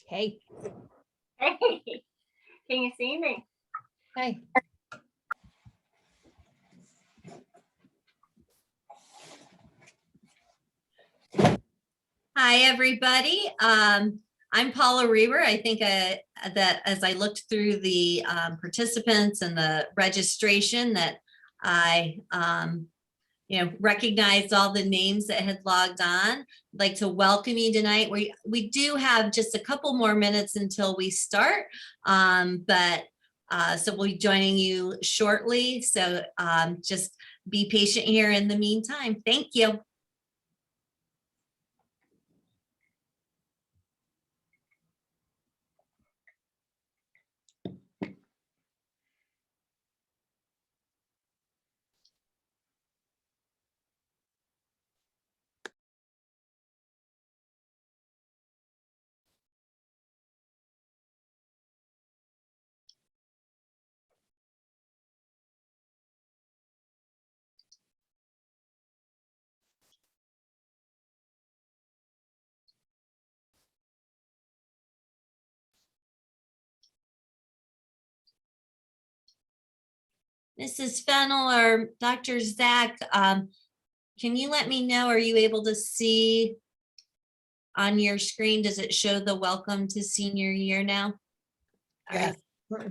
Hey. Hey, can you see me? Hey. Hi, everybody. I'm Paula Reber. I think that as I looked through the participants and the registration that I recognized all the names that had logged on. I'd like to welcome you tonight. We do have just a couple more minutes until we start, so we'll be joining you shortly. So just be patient here in the meantime. Thank you. Mrs. Fennell or Dr. Zach, can you let me know, are you able to see on your screen? Does it show the welcome to senior year now? Yes.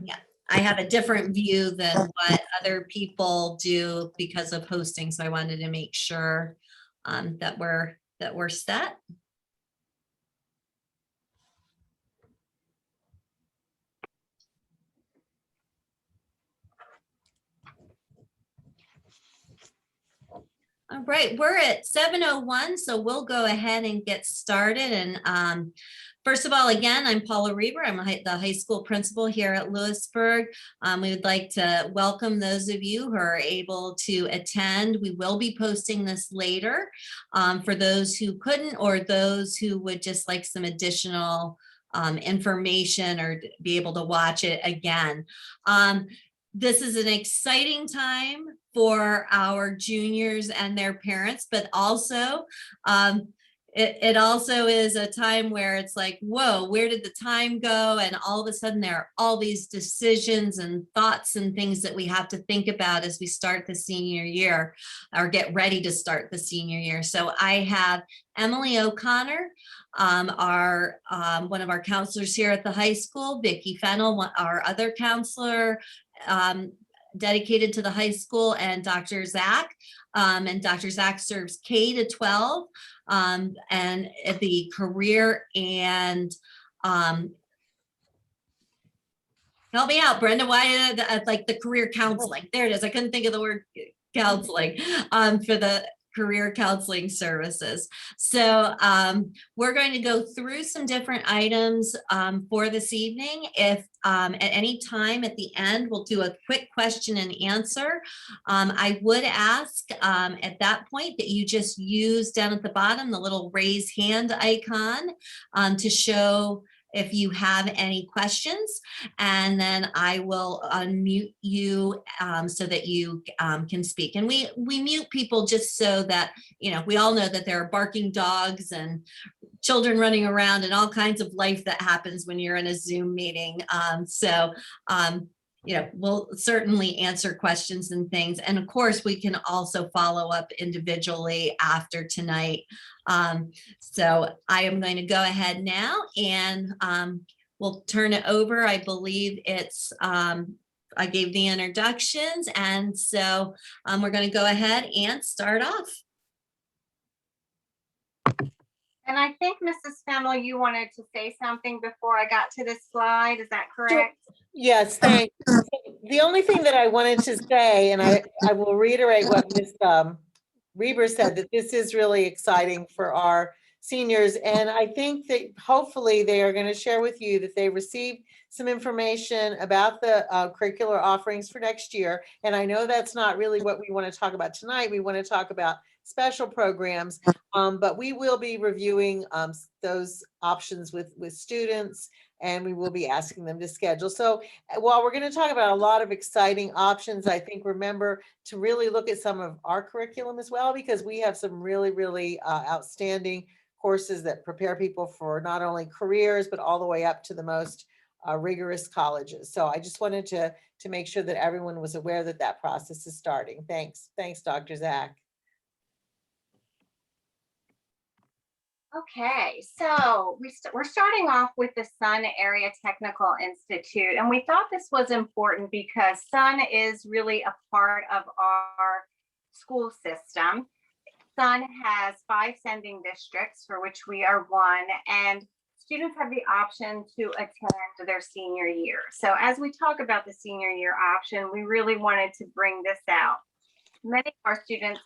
Yeah, I have a different view than what other people do because of hosting. So I wanted to make sure that we're set. All right, we're at 7:01, so we'll go ahead and get started. And first of all, again, I'm Paula Reber. I'm the high school principal here at Lewisburg. We would like to welcome those of you who are able to attend. We will be posting this later for those who couldn't or those who would just like some additional information or be able to watch it again. This is an exciting time for our juniors and their parents, but also it also is a time where it's like, whoa, where did the time go? And all of a sudden there are all these decisions and thoughts and things that we have to think about as we start the senior year or get ready to start the senior year. So I have Emily O'Connor, one of our counselors here at the high school, Vicki Fennell, our other counselor, dedicated to the high school, and Dr. Zach. And Dr. Zach serves K to 12 and at the career and help me out, Brenda. Why like the career counseling? There it is. I couldn't think of the word counseling for the career counseling services. So we're going to go through some different items for this evening. If at any time at the end, we'll do a quick question and answer. I would ask at that point that you just use down at the bottom the little raise hand icon to show if you have any questions, and then I will unmute you so that you can speak. And we mute people just so that, we all know that there are barking dogs and children running around and all kinds of life that happens when you're in a Zoom meeting. We'll certainly answer questions and things. And of course, we can also follow up individually after tonight. So I am going to go ahead now and we'll turn it over. I believe it's, I gave the introductions. And so we're going to go ahead and start off. And I think Mrs. Fennell, you wanted to say something before I got to this slide. Is that correct? Yes, thanks. The only thing that I wanted to say, and I will reiterate what Ms. Reber said, that this is really exciting for our seniors. And I think that hopefully they are going to share with you that they received some information about the curricular offerings for next year. And I know that's not really what we want to talk about tonight. We want to talk about special programs, but we will be reviewing those options with students, and we will be asking them to schedule. So while we're going to talk about a lot of exciting options, I think remember to really look at some of our curriculum as well, because we have some really, really outstanding courses that prepare people for not only careers, but all the way up to the most rigorous colleges. So I just wanted to make sure that everyone was aware that that process is starting. Thanks. Thanks, Dr. Zach. Okay, so we're starting off with the Sun Area Technical Institute, and we thought this was important because Sun is really a part of our school system. Sun has 5 sending districts, for which we are one, and students have the option to attend their senior year. So as we talk about the senior year option, we really wanted to bring this out. Many of our students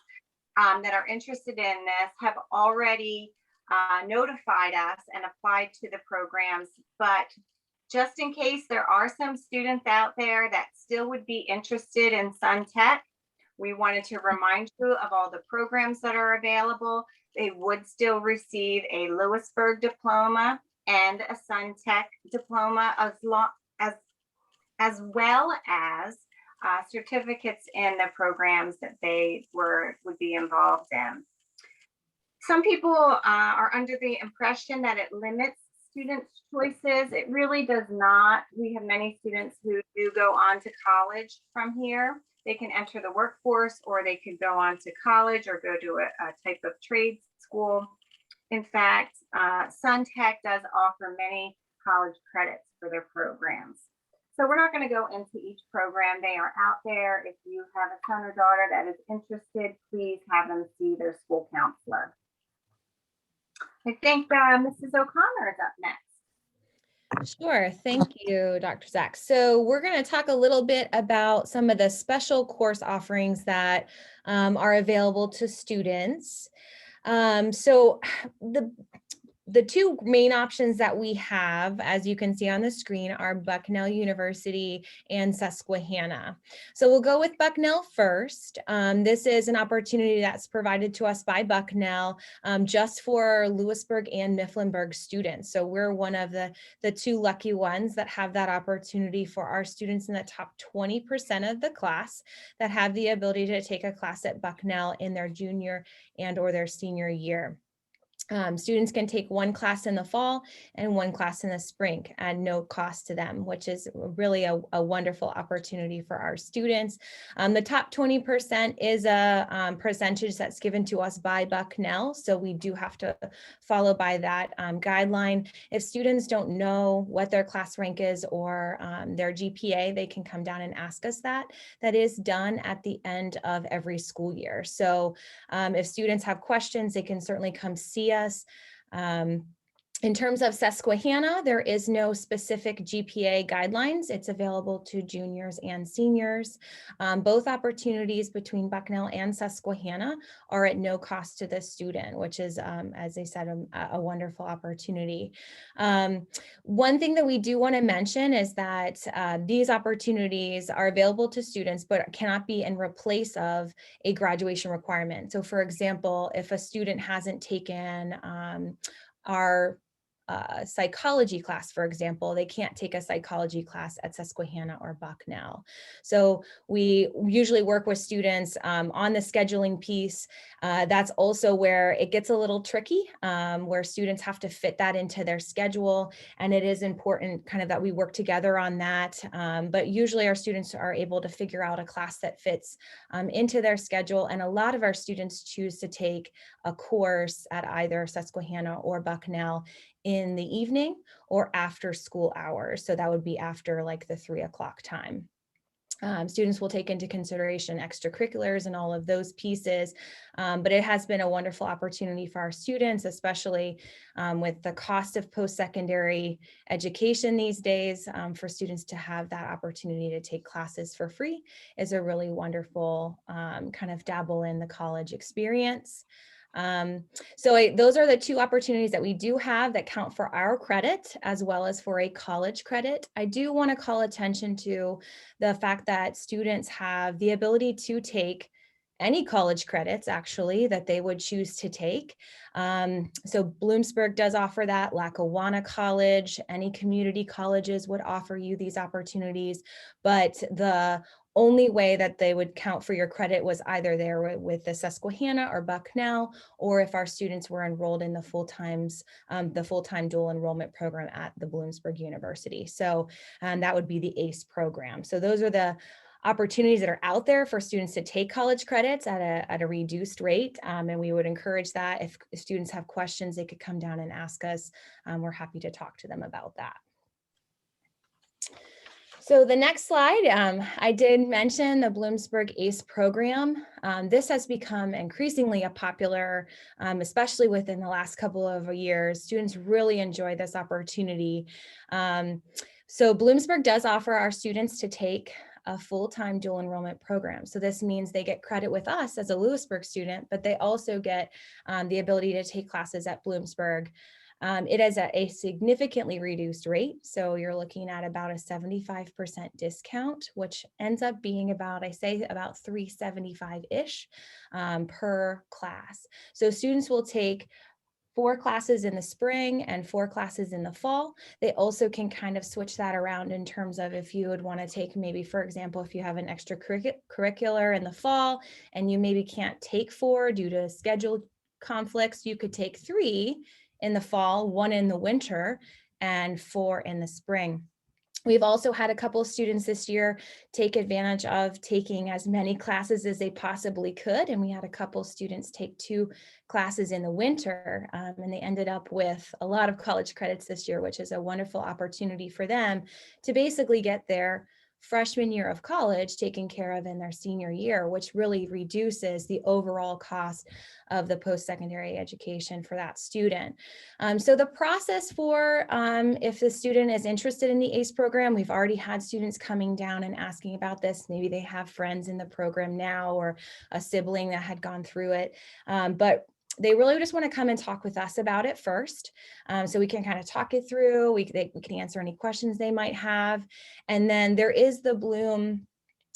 that are interested in this have already notified us and applied to the programs, but just in case there are some students out there that still would be interested in Sun Tech, we wanted to remind you of all the programs that are available. They would still receive a Lewisburg diploma and a Sun Tech diploma, as well as certificates in the programs that they would be involved in. Some people are under the impression that it limits students' choices. It really does not. We have many students who do go on to college from here. They can enter the workforce, or they could go on to college or go to a type of trade school. In fact, Sun Tech does offer many college credits for their programs. So we're not going to go into each program. They are out there. If you have a son or daughter that is interested, please have them see their school counselor. I think Mrs. O'Connor is up next. Sure. Thank you, Dr. Zach. So we're going to talk a little bit about some of the special course offerings that are available to students. So the two main options that we have, as you can see on the screen, are Bucknell University and Susquehanna. So we'll go with Bucknell first. This is an opportunity that's provided to us by Bucknell just for Lewisburg and Mifflinburg students. So we're one of the 2 lucky ones that have that opportunity for our students in the top 20% of the class that have the ability to take a class at Bucknell in their junior and or their senior year. Students can take 1 class in the fall and 1 class in the spring at no cost to them, which is really a wonderful opportunity for our students. The top 20% is a percentage that's given to us by Bucknell, so we do have to follow by that guideline. If students don't know what their class rank is or their GPA, they can come down and ask us that. That is done at the end of every school year. So if students have questions, they can certainly come see us. In terms of Susquehanna, there is no specific GPA guidelines. It's available to juniors and seniors. Both opportunities between Bucknell and Susquehanna are at no cost to the student, which is, as I said, a wonderful opportunity. One thing that we do want to mention is that these opportunities are available to students, but cannot be in replace of a graduation requirement. So for example, if a student hasn't taken our psychology class, for example, they can't take a psychology class at Susquehanna or Bucknell. So we usually work with students on the scheduling piece. That's also where it gets a little tricky, where students have to fit that into their schedule. And it is important kind of that we work together on that. But usually our students are able to figure out a class that fits into their schedule. And a lot of our students choose to take a course at either Susquehanna or Bucknell in the evening or after school hours. So that would be after like the 3 o'clock time. Students will take into consideration extracurriculars and all of those pieces, but it has been a wonderful opportunity for our students, especially with the cost of post-secondary education these days. For students to have that opportunity to take classes for free is a really wonderful kind of dabble in the college experience. So those are the 2 opportunities that we do have that count for our credit as well as for a college credit. I do want to call attention to the fact that students have the ability to take any college credits actually that they would choose to take. So Bloomsburg does offer that, Lackawanna College, any community colleges would offer you these opportunities, but the only way that they would count for your credit was either there with the Susquehanna or Bucknell, or if our students were enrolled in the full-time dual enrollment program at the Bloomsburg University. So that would be the ACE program. So those are the opportunities that are out there for students to take college credits at a reduced rate. And we would encourage that. If students have questions, they could come down and ask us. We're happy to talk to them about that. So the next slide, I did mention the Bloomsburg ACE program. This has become increasingly a popular, especially within the last couple of years. Students really enjoy this opportunity. So Bloomsburg does offer our students to take a full-time dual enrollment program. So this means they get credit with us as a Lewisburg student, but they also get the ability to take classes at Bloomsburg. It is at a significantly reduced rate. So you're looking at about a 75% discount, which ends up being about, I say about $375-ish per class. So students will take 4 classes in the spring and 4 classes in the fall. They also can kind of switch that around in terms of if you would want to take, maybe, for example, if you have an extracurricular in the fall and you maybe can't take 4 due to schedule conflicts, you could take 3 in the fall, 1 in the winter, and 4 in the spring. We've also had a couple of students this year take advantage of taking as many classes as they possibly could. And we had a couple of students take 2 classes in the winter, and they ended up with a lot of college credits this year, which is a wonderful opportunity for them to basically get their freshman year of college taken care of in their senior year, which really reduces the overall cost of the post-secondary education for that student. So the process for if the student is interested in the ACE program, we've already had students coming down and asking about this. Maybe they have friends in the program now or a sibling that had gone through it, but they really just want to come and talk with us about it first. So we can kind of talk it through. We can answer any questions they might have. And then there is the Bloom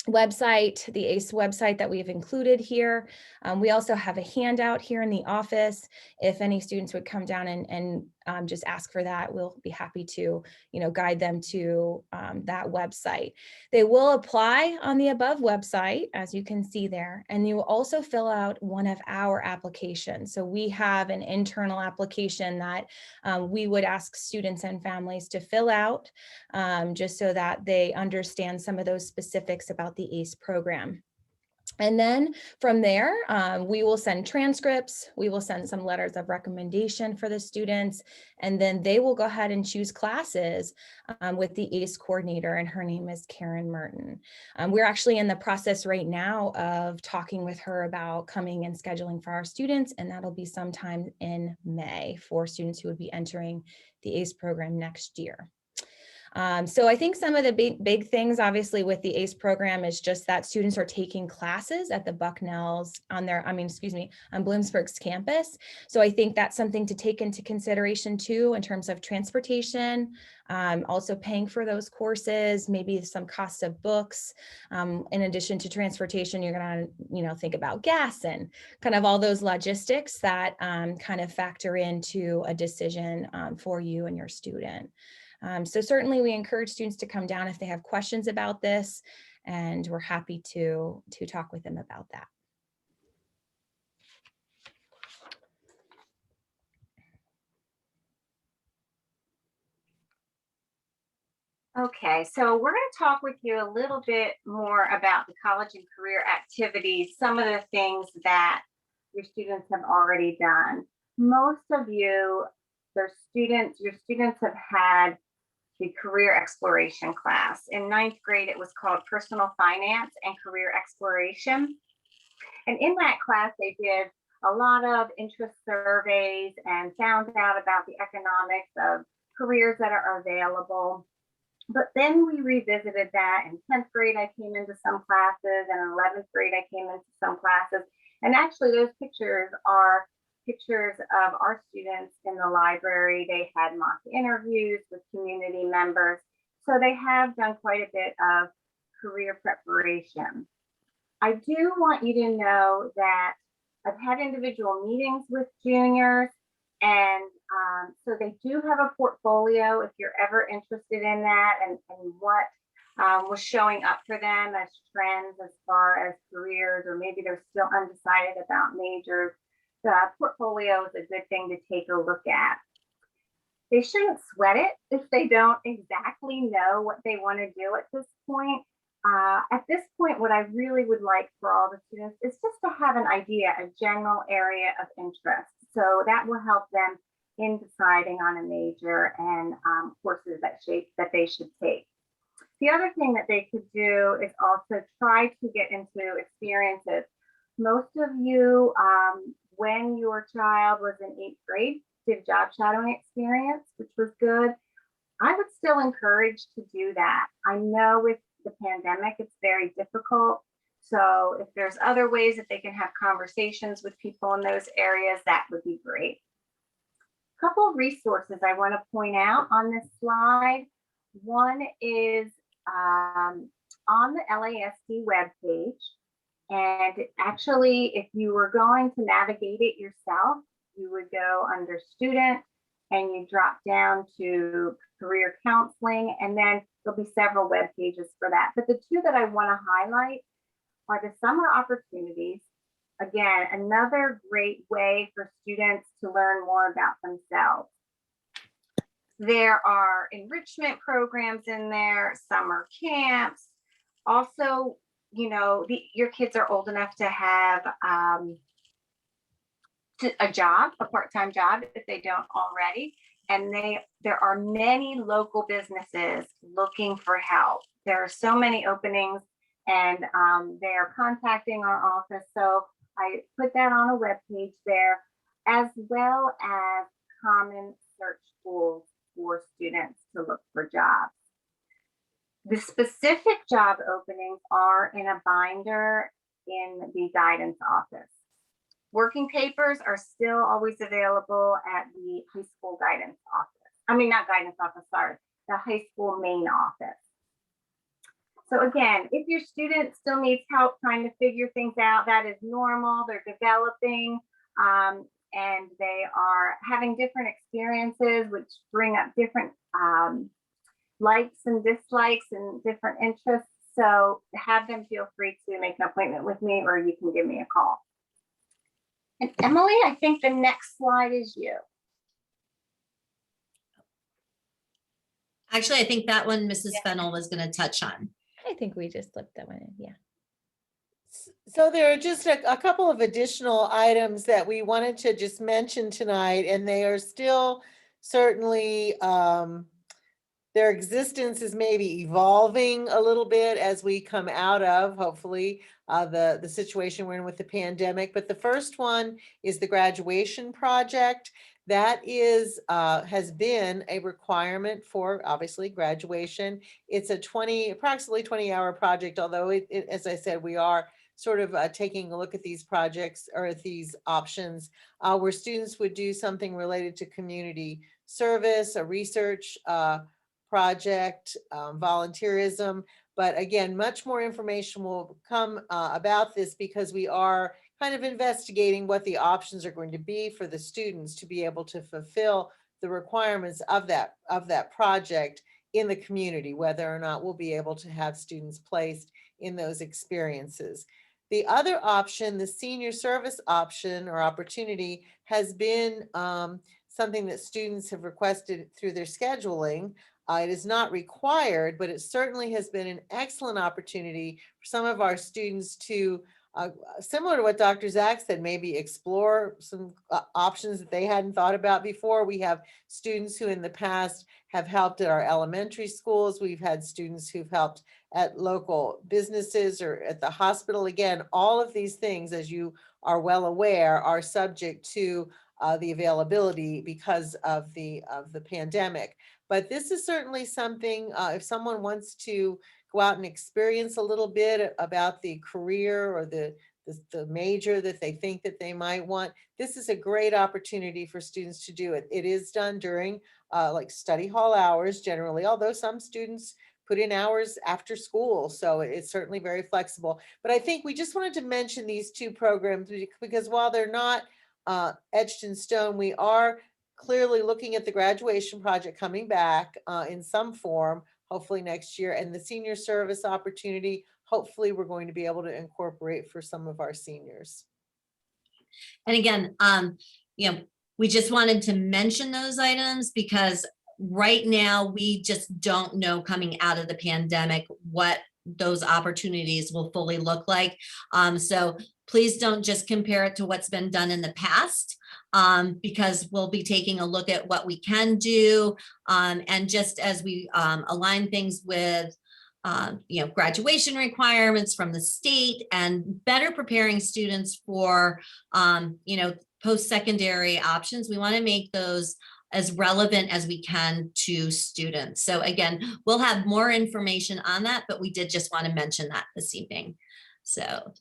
website, the ACE website that we've included here. We also have a handout here in the office. If any students would come down and just ask for that, we'll be happy to, guide them to that website. They will apply on the above website, as you can see there, and you will also fill out one of our applications. So we have an internal application that we would ask students and families to fill out just so that they understand some of those specifics about the ACE program. And then from there, we will send transcripts, we will send some letters of recommendation for the students, and then they will go ahead and choose classes with the ACE coordinator, and her name is Karen Merton. We're actually in the process right now of talking with her about coming and scheduling for our students, and that'll be sometime in May for students who would be entering the ACE program next year. So I think some of the big things, obviously, with the ACE program is just that students are taking classes at the Bucknell's on Bloomsburg's campus. So I think that's something to take into consideration too, in terms of transportation, also paying for those courses, maybe some cost of books. In addition to transportation, you're gonna, think about gas and kind of all those logistics that kind of factor into a decision for you and your student. So certainly we encourage students to come down if they have questions about this, and we're happy to talk with them about that. Okay, so we're going to talk with you a little bit more about the college and career activities, some of the things that your students have already done. Most of you, your students have had the career exploration class. In 9th grade, it was called Personal Finance and Career Exploration. And in that class, they did a lot of interest surveys and found out about the economics of careers that are available. But then we revisited that. In 10th grade, I came into some classes, and in 11th grade, I came into some classes. And actually, those pictures are pictures of our students in the library. They had mock interviews with community members. So they have done quite a bit of career preparation. I do want you to know that I've had individual meetings with juniors, and so they do have a portfolio if you're ever interested in that and what was showing up for them as trends as far as careers, or maybe they're still undecided about majors. The portfolio is a good thing to take a look at. They shouldn't sweat it if they don't exactly know what they want to do at this point. At this point, what I really would like for all the students is just to have an idea, a general area of interest. So that will help them in deciding on a major and courses that they should take. The other thing that they could do is also try to get into experiences. Most of you, when your child was in 8th grade, did job shadowing experience, which was good. I would still encourage to do that. I know with the pandemic, it's very difficult. So if there's other ways that they can have conversations with people in those areas, that would be great. A couple of resources I want to point out on this slide. One is on the LASD webpage. And actually, if you were going to navigate it yourself, you would go under student and you drop down to career counseling, and then there'll be several web pages for that. But the two that I want to highlight are the summer opportunities. Again, another great way for students to learn more about themselves. There are enrichment programs in there, summer camps. Also, you know, your kids are old enough to have a job, a part-time job, if they don't already. And there are many local businesses looking for help. There are so many openings, and they are contacting our office. So I put that on a web page there, as well as common search tools for students to look for jobs. The specific job openings are in a binder in the guidance office. Working papers are still always available at the high school guidance office. I mean, not guidance office, sorry, the high school main office. So again, if your student still needs help trying to figure things out, that is normal. They're developing and they are having different experiences, which bring up different likes and dislikes and different interests. So have them feel free to make an appointment with me, or you can give me a call. And Emily, I think the next slide is you. Actually, I think that one Mrs. Fennell was going to touch on. I think we just slipped that one in. Yeah. So there are just a couple of additional items that we wanted to just mention tonight, and they are still certainly, their existence is maybe evolving a little bit as we come out of, hopefully, the situation we're in with the pandemic. But the first one is the graduation project. That is has been a requirement for, obviously, graduation. It's a approximately 20-hour project, although as I said, we are sort of taking a look at these projects or at these options where students would do something related to community service, a research project, volunteerism. But again, much more information will come about this, because we are kind of investigating what the options are going to be for the students to be able to fulfill the requirements of that project in the community, whether or not we'll be able to have students placed in those experiences. The other option, the senior service option or opportunity, has been something that students have requested through their scheduling. It is not required, but it certainly has been an excellent opportunity for some of our students to, similar to what Dr. Zach said, maybe explore some options that they hadn't thought about before. We have students who in the past have helped at our elementary schools. We've had students who've helped at local businesses or at the hospital. Again, all of these things, as you are well aware, are subject to the availability because of the pandemic. But this is certainly something, if someone wants to go out and experience a little bit about the career or the major that they think that they might want, this is a great opportunity for students to do it. It is done during like study hall hours generally, although some students put in hours after school. So it's certainly very flexible. But I think we just wanted to mention these two programs because while they're not etched in stone, we are clearly looking at the graduation project coming back in some form, hopefully next year. And the senior service opportunity, hopefully we're going to be able to incorporate for some of our seniors. And again, we just wanted to mention those items because right now we just don't know coming out of the pandemic what those opportunities will fully look like. So please don't just compare it to what's been done in the past, because we'll be taking a look at what we can do. And just as we align things with graduation requirements from the state and better preparing students for, post-secondary options, we want to make those as relevant as we can to students. So again, we'll have more information on that, but we did just want to mention that this evening. So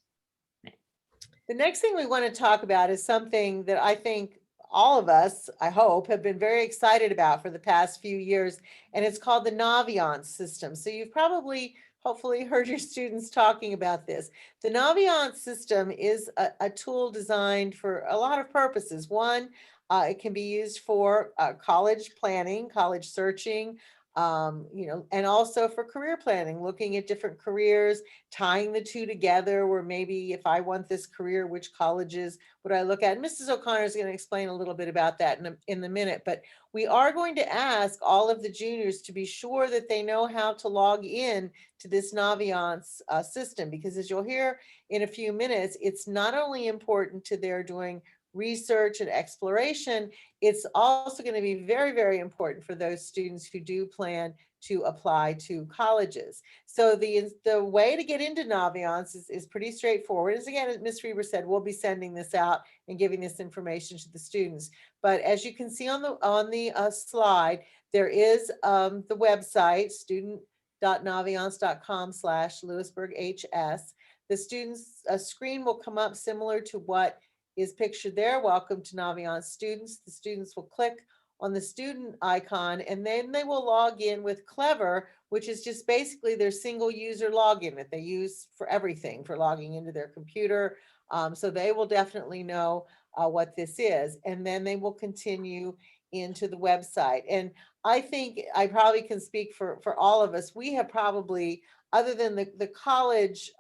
the next thing we want to talk about is something that I think all of us, I hope, have been very excited about for the past few years, and it's called the Naviance system. So you've probably, hopefully, heard your students talking about this. The Naviance system is a tool designed for a lot of purposes. One, it can be used for college planning, college searching, and also for career planning, looking at different careers, tying the two together, where maybe if I want this career, which colleges would I look at? And Mrs. O'Connor is going to explain a little bit about that in a minute, but we are going to ask all of the juniors to be sure that they know how to log in to this Naviance system, because as you'll hear in a few minutes, it's not only important to their doing research and exploration, it's also going to be very, very important for those students who do plan to apply to colleges. So the way to get into Naviance is pretty straightforward. As again, as Ms. Reber said, we'll be sending this out and giving this information to the students. But as you can see on the slide, there is the website, student.naviance.com/LewisburgHS. The students' screen will come up similar to what is pictured there. Welcome to Naviance students. The students will click on the student icon and then they will log in with Clever, which is just basically their single user login that they use for everything, for logging into their computer. So they will definitely know what this is, and then they will continue into the website. And I think I probably can speak for all of us. We have probably, other than the college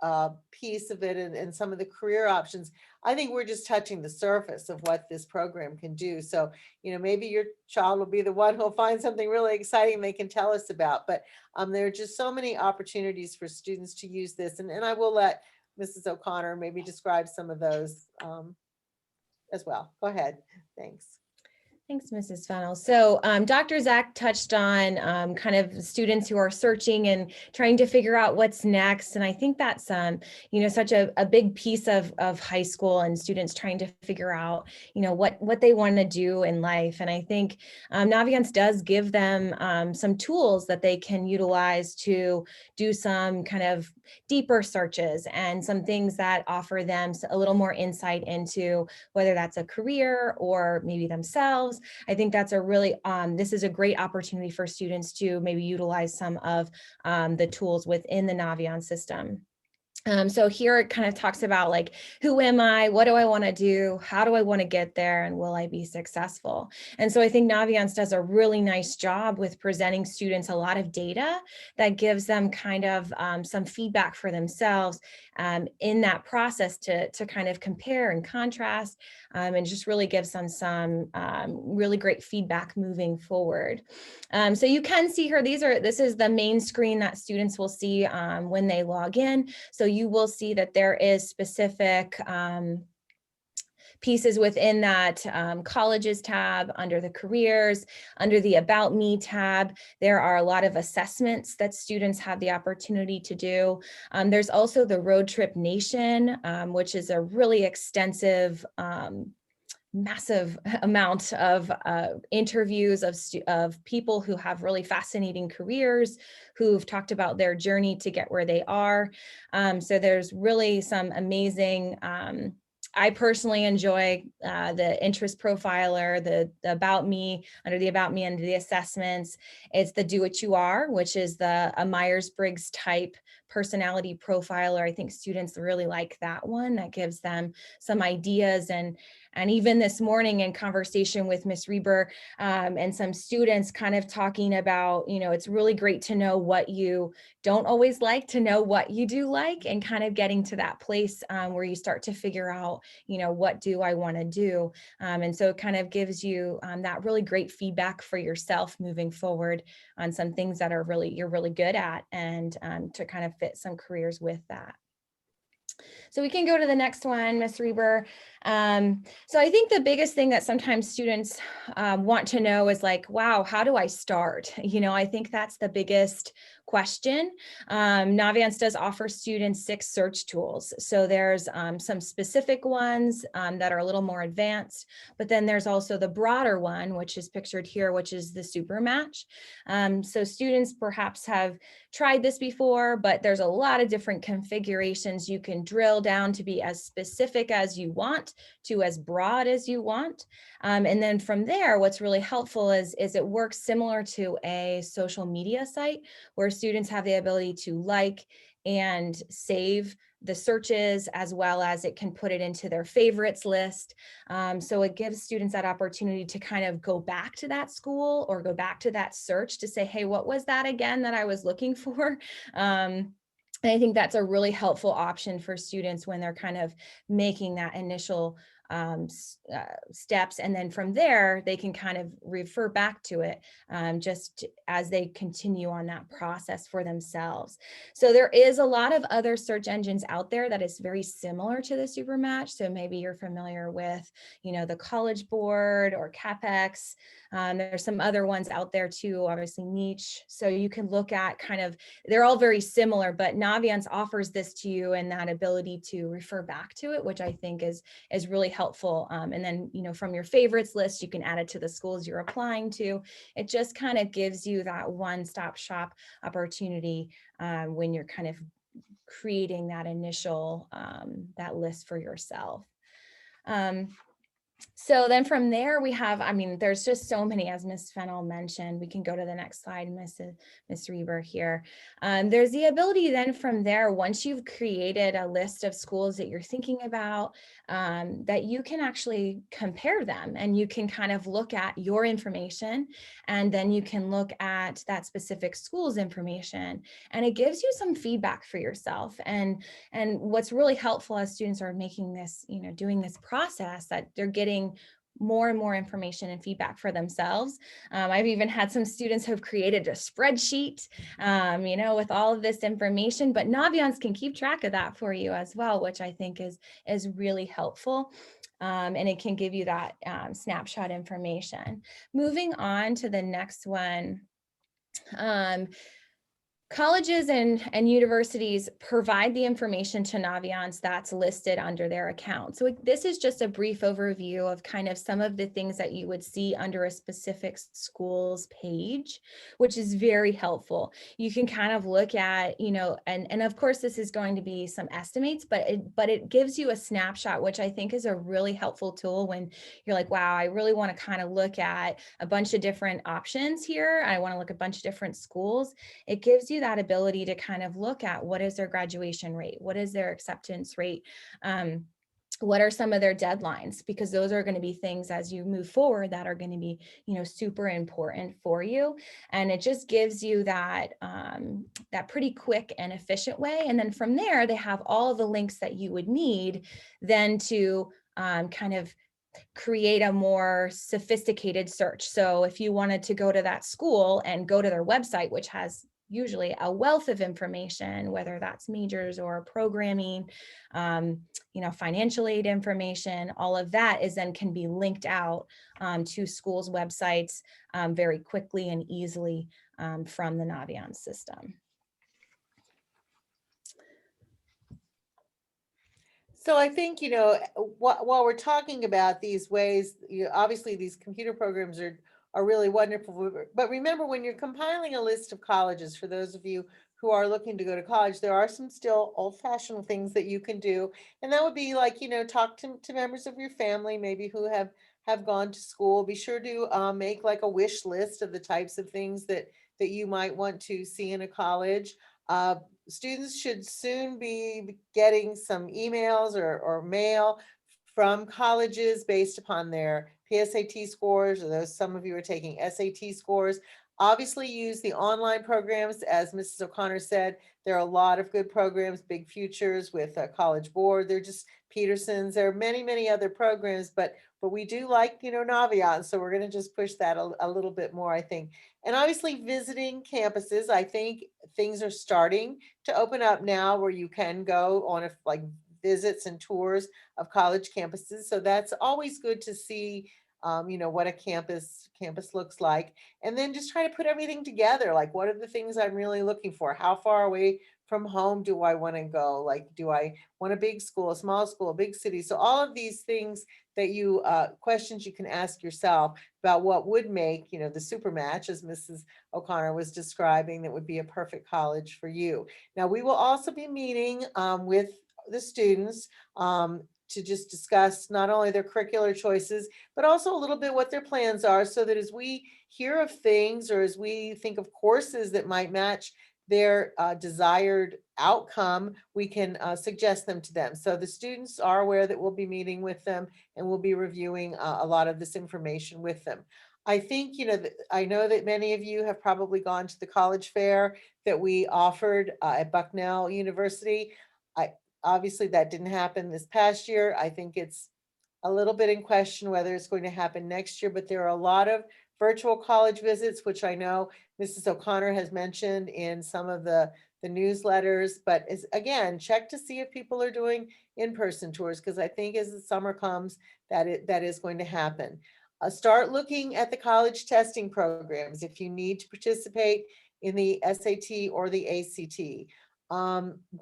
piece of it and some of the career options, I think we're just touching the surface of what this program can do. So, maybe your child will be the one who'll find something really exciting they can tell us about. But there are just so many opportunities for students to use this. And I will let Mrs. O'Connor maybe describe some of those as well. Go ahead. Thanks. Thanks, Mrs. Fennell. So Dr. Zach touched on kind of students who are searching and trying to figure out what's next. And I think that's, such a big piece of high school and students trying to figure out, what they want to do in life. And I think Naviance does give them some tools that they can utilize to do some kind of deeper searches and some things that offer them a little more insight into whether that's a career or maybe themselves. I think that's a really, this is a great opportunity for students to maybe utilize some of the tools within the Naviance system. So here it kind of talks about like, who am I? What do I want to do? How do I want to get there? And will I be successful? And so I think Naviance does a really nice job with presenting students a lot of data that gives them kind of some feedback for themselves in that process to kind of compare and contrast and just really gives them some really great feedback moving forward. So you can see here, this is the main screen that students will see when they log in. So you will see that there is specific pieces within that colleges tab, under the careers, under the About Me tab. There are a lot of assessments that students have the opportunity to do. There's also the Road Trip Nation, which is a really extensive massive amount of interviews of people who have really fascinating careers, who've talked about their journey to get where they are. So there's really some amazing, I personally enjoy the interest profiler, the About Me, under the About Me, under the assessments. It's the Do What You Are, which is a Myers-Briggs type personality profiler. I think students really like that one. That gives them some ideas and And even this morning in conversation with Miss Reber and some students kind of talking about, you know, it's really great to know what you don't always like, to know what you do like, and kind of getting to that place where you start to figure out, you know, what do I want to do? And so it kind of gives you that really great feedback for yourself moving forward on some things that are you're really good at, and to kind of fit some careers with that. So we can go to the next one, Ms. Reber. So I think the biggest thing that sometimes students want to know is like, wow, how do I start? You know, I think that's the biggest question. Naviance does offer students 6 search tools. So there's some specific ones that are a little more advanced, but then there's also the broader one, which is pictured here, which is the super match. So students perhaps have tried this before, but there's a lot of different configurations. You can drill down to be as specific as you want to as broad as you want. And then from there, what's really helpful is it works similar to a social media site where students have the ability to like and save the searches, as well as it can put it into their favorites list. So it gives students that opportunity to kind of go back to that school or go back to that search to say, hey, what was that again that I was looking for? And I think that's a really helpful option for students when they're kind of making that initial steps. And then from there, they can kind of refer back to it just as they continue on that process for themselves. So there is a lot of other search engines out there that is very similar to the Supermatch. So maybe you're familiar with, you know, the College Board or CapEx. There's some other ones out there too, obviously Niche. So you can look at kind of, they're all very similar, but Naviance offers this to you and that ability to refer back to it, which I think is really helpful. And then, you know, from your favorites list, you can add it to the schools you're applying to. It just kind of gives you that one-stop shop opportunity when you're kind of creating that initial, that list for yourself. So then from there we have, I mean, there's just so many, as Ms. Fennell mentioned. We can go to the next slide, Ms. Reber here. There's the ability then from there, once you've created a list of schools that you're thinking about, that you can actually compare them and you can kind of look at your information, and then you can look at that specific school's information, and it gives you some feedback for yourself. And what's really helpful as students are making this, you know, doing this process, that they're getting more and more information and feedback for themselves. I've even had some students who have created a spreadsheet, you know, with all of this information, but Naviance can keep track of that for you as well, which I think is really helpful. And it can give you that snapshot information. Moving on to the next one. Colleges and universities provide the information to Naviance that's listed under their account. So this is just a brief overview of kind of some of the things that you would see under a specific school's page, which is very helpful. You can kind of look at, you know, and of course this is going to be some estimates, but it gives you a snapshot, which I think is a really helpful tool when you're like, wow, I really want to kind of look at a bunch of different options here. I want to look at a bunch of different schools. It gives you that ability to kind of look at what is their graduation rate, what is their acceptance rate, what are some of their deadlines, because those are going to be things as you move forward that are going to be, you know, super important for you. And it just gives you that that pretty quick and efficient way. And then from there, they have all of the links that you would need then to kind of create a more sophisticated search. So if you wanted to go to that school and go to their website, which has usually a wealth of information, whether that's majors or programming, you know, financial aid information, all of that is then can be linked out to schools' websites very quickly and easily from the Naviance system. So I think, you know, while we're talking about these ways, obviously these computer programs are really wonderful. But remember, when you're compiling a list of colleges, for those of you who are looking to go to college, there are some still old-fashioned things that you can do. And that would be like, you know, talk to members of your family, maybe who have gone to school. Be sure to make like a wish list of the types of things that you might want to see in a college. Students should soon be getting some emails or mail from colleges based upon their PSAT scores, or those, some of you are taking SAT scores. Obviously use the online programs. As Mrs. O'Connor said, there are a lot of good programs, Big Futures with College Board. They're just Peterson's. There are many, many other programs, but we do like, Navient. So we're going to just push that a little bit more, I think. And obviously visiting campuses, I think things are starting to open up now where you can go on like visits and tours of college campuses. So that's always good to see, what a campus looks like. And then just try to put everything together. Like, what are the things I'm really looking for? How far away from home do I want to go? Like, do I want a big school, a small school, a big city? So all of these things that you, questions you can ask yourself about what would make, the super match, as Mrs. O'Connor was describing, that would be a perfect college for you. Now, we will also be meeting with the students to just discuss not only their curricular choices, but also a little bit what their plans are, so that as we hear of things or as we think of courses that might match their desired outcome, we can suggest them to them. So the students are aware that we'll be meeting with them and we'll be reviewing a lot of this information with them. I think, I know that many of you have probably gone to the college fair that we offered at Bucknell University. Obviously that didn't happen this past year. I think it's a little bit in question whether it's going to happen next year, but there are a lot of virtual college visits, which I know Mrs. O'Connor has mentioned in some of the newsletters. But again, check to see if people are doing in-person tours, because I think as the summer comes, that is going to happen. Start looking at the college testing programs if you need to participate in the SAT or the ACT.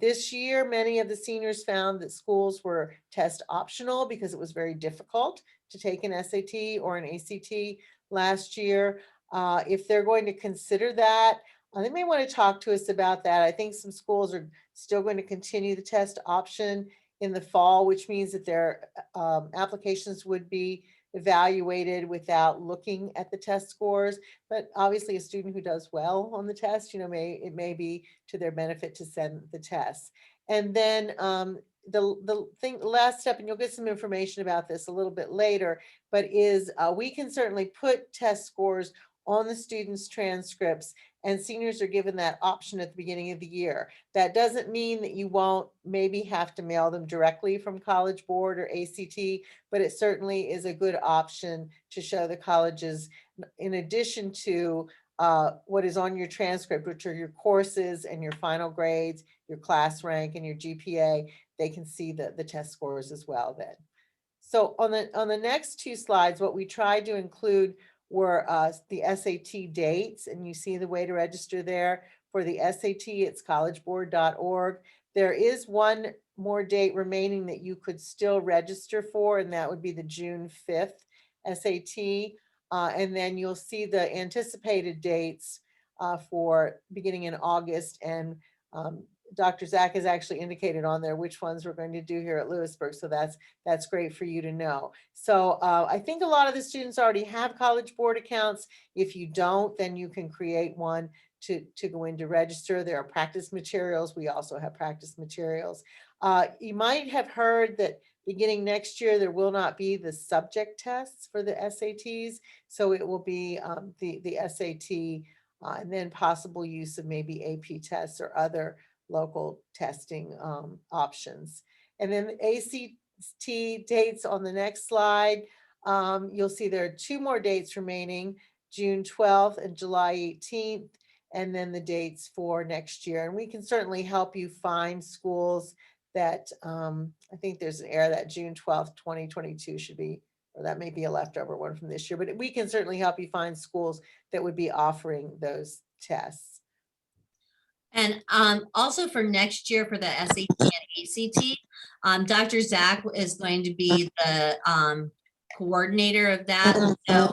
This year, many of the seniors found that schools were test optional because it was very difficult to take an SAT or an ACT last year. If they're going to consider that, they may want to talk to us about that. I think some schools are still going to continue the test option in the fall, which means that their applications would be evaluated without looking at the test scores. But obviously a student who does well on the test, it may be to their benefit to send the test. And then the last step, and you'll get some information about this a little bit later, but is we can certainly put test scores on the students' transcripts, and seniors are given that option at the beginning of the year. That doesn't mean that you won't maybe have to mail them directly from College Board or ACT, but it certainly is a good option to show the colleges, in addition to what is on your transcript, which are your courses and your final grades, your class rank and your GPA. They can see the test scores as well then. So on the next two slides, what we tried to include were the SAT dates, and you see the way to register there. For the SAT, it's collegeboard.org. There is one more date remaining that you could still register for, and that would be the June 5th SAT. And then you'll see the anticipated dates for beginning in August, and Dr. Zach has actually indicated on there which ones we're going to do here at Lewisburg. So that's great for you to know. So I think a lot of the students already have College Board accounts. If you don't, then you can create one to go in to register. There are practice materials. We also have practice materials. You might have heard that beginning next year, there will not be the subject tests for the SATs. So it will be the SAT and then possible use of maybe AP tests or other local testing options. And then the ACT dates on the next slide. You'll see there are two more dates remaining, June 12th and July 18th, and then the dates for next year. And we can certainly help you find schools that I think there's an error that June 12th, 2022 should be, or that may be a leftover one from this year, but we can certainly help you find schools that would be offering those tests. And also for next year for the SAT and ACT, Dr. Zach is going to be the coordinator of that. So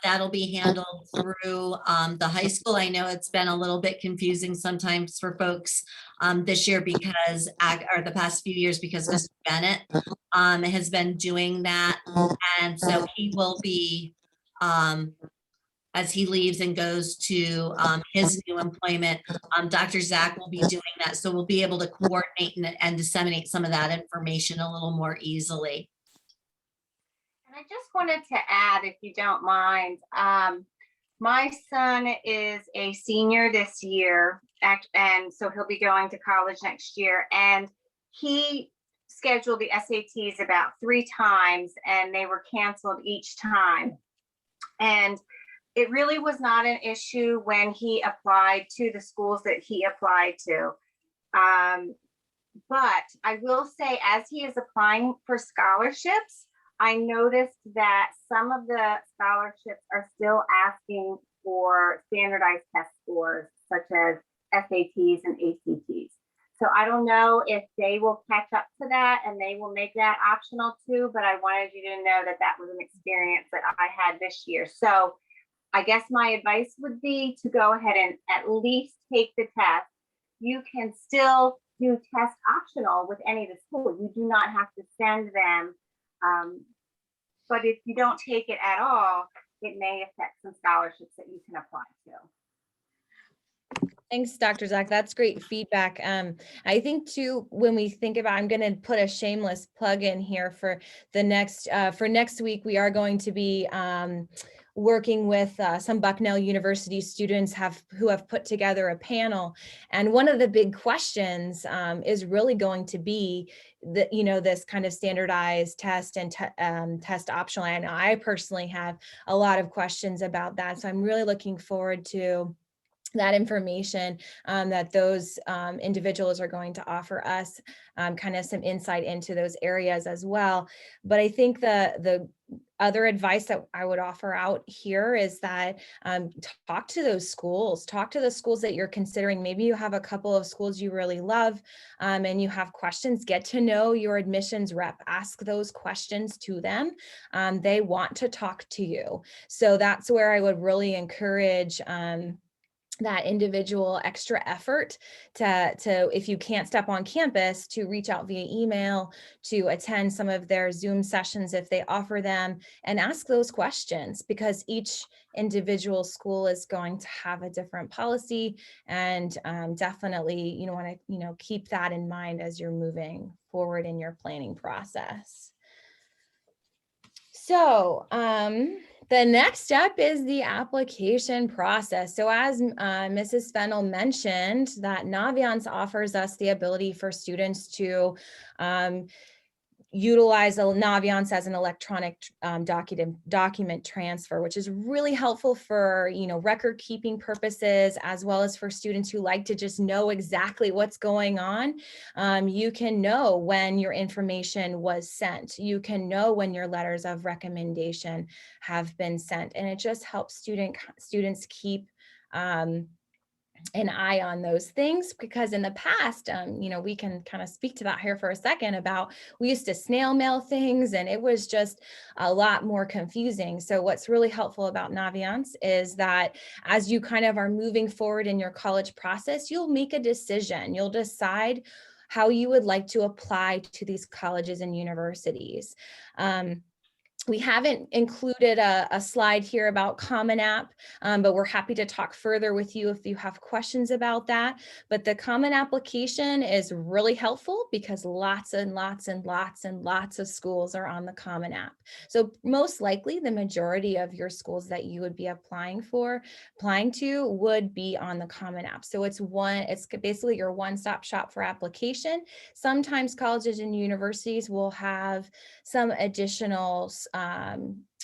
that'll be handled through the high school. I know it's been a little bit confusing sometimes for folks this year because, or the past few years, because Mr. Bennett has been doing that. And so he will be, as he leaves and goes to his new employment, Dr. Zach will be doing that. So we'll be able to coordinate and disseminate some of that information a little more easily. just wanted to add, if you don't mind, my son is a senior this year, and so he'll be going to college next year. And he scheduled the SATs about 3 times, and they were canceled each time. And it really was not an issue when he applied to the schools that he applied to. But I will say, as he is applying for scholarships, I noticed that some of the scholarships are still asking for standardized test scores, such as SATs and ACTs. So I don't know if they will catch up to that and they will make that optional too, but I wanted you to know that that was an experience that I had this year. So I guess my advice would be to go ahead and at least take the test. You can still do test optional with any of the schools. You do not have to send them. But if you don't take it at all, it may affect some scholarships that you can apply to. Thanks, Dr. Zach. That's great feedback. I think too, when we think about, I'm going to put a shameless plug in here for the next week. We are going to be working with some Bucknell University students who have put together a panel. And one of the big questions is really going to be this kind of standardized test and test optional. And I personally have a lot of questions about that. So I'm really looking forward to that information that those individuals are going to offer us, kind of some insight into those areas as well. But I think the other advice that I would offer out here is that talk to those schools, talk to the schools that you're considering. Maybe you have a couple of schools you really love and you have questions. Get to know your admissions rep, ask those questions to them. They want to talk to you. So that's where I would really encourage that individual extra effort to if you can't step on campus, to reach out via email, to attend some of their Zoom sessions if they offer them, and ask those questions, because each individual school is going to have a different policy, and definitely you want to keep that in mind as you're moving forward in your planning process. So the next step is the application process. So as Mrs. Fennell mentioned, that Naviance offers us the ability for students to utilize Naviance as an electronic document transfer, which is really helpful for record keeping purposes, as well as for students who like to just know exactly what's going on. You can know when your information was sent. You can know when your letters of recommendation have been sent, and it just helps students keep an eye on those things, because in the past, we can kind of speak to that here for a second about, we used to snail mail things and it was just a lot more confusing. So what's really helpful about Naviance is that as you kind of are moving forward in your college process, you'll make a decision. You'll decide how you would like to apply to these colleges and universities. We haven't included a slide here about Common App, but we're happy to talk further with you if you have questions about that. But the Common Application is really helpful because lots and lots and lots and lots of schools are on the Common App. So most likely the majority of your schools that you would be applying to would be on the Common App. So it's basically your one-stop shop for application. Sometimes colleges and universities will have some additional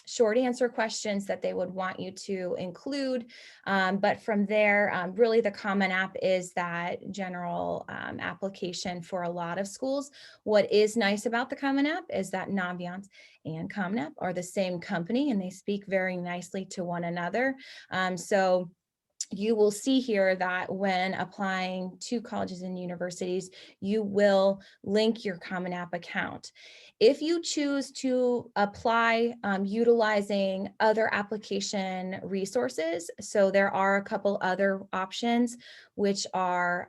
short answer questions that they would want you to include. But from there, really the Common App is that general application for a lot of schools. What is nice about the Common App is that Naviance and Common App are the same company and they speak very nicely to one another. So you will see here that when applying to colleges and universities, you will link your Common App account. If you choose to apply utilizing other application resources, so there are a couple other options, which are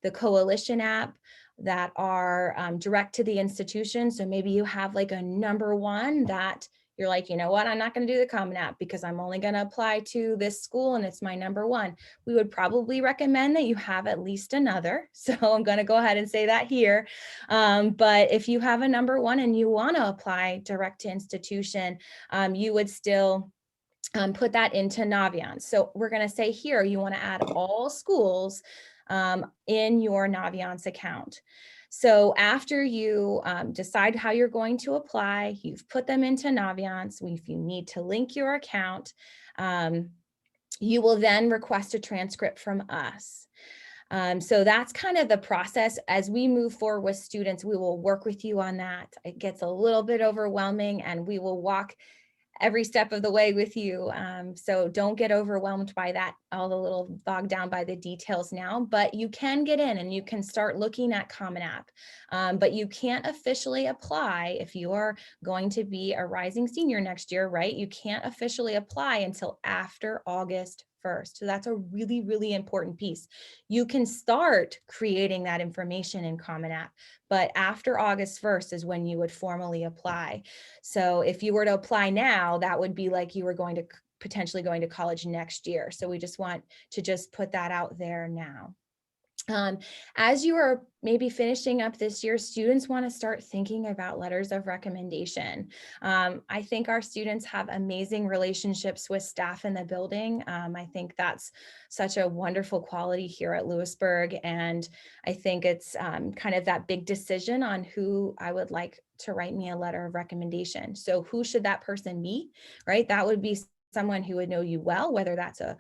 the Coalition app, that are direct to the institution. So maybe you have like a number one that you're like, you know what, I'm not going to do the Common App because I'm only going to apply to this school and it's my number one. We would probably recommend that you have at least another. So I'm going to go ahead and say that here. But if you have a number one and you want to apply direct to institution, you would still put that into Naviance. So we're going to say here, you want to add all schools in your Naviance account. So after you decide how you're going to apply, you've put them into Naviance. If you need to link your account, you will then request a transcript from us. So that's kind of the process. As we move forward with students, we will work with you on that. It gets a little bit overwhelming and we will walk every step of the way with you. So don't get overwhelmed by that, all the little bogged down by the details now, but you can get in and you can start looking at Common App. But you can't officially apply if you are going to be a rising senior next year, right? You can't officially apply until after August 1st. So that's a really, really important piece. You can start creating that information in Common App, but after August 1st is when you would formally apply. So if you were to apply now, that would be like you were going to potentially going to college next year. So we just want to just put that out there now. As you are maybe finishing up this year, students want to start thinking about letters of recommendation. I think our students have amazing relationships with staff in the building. I think that's such a wonderful quality here at Lewisburg. And I think it's kind of that big decision on who I would like to write me a letter of recommendation. So who should that person be, right? That would be someone who would know you well, whether that's a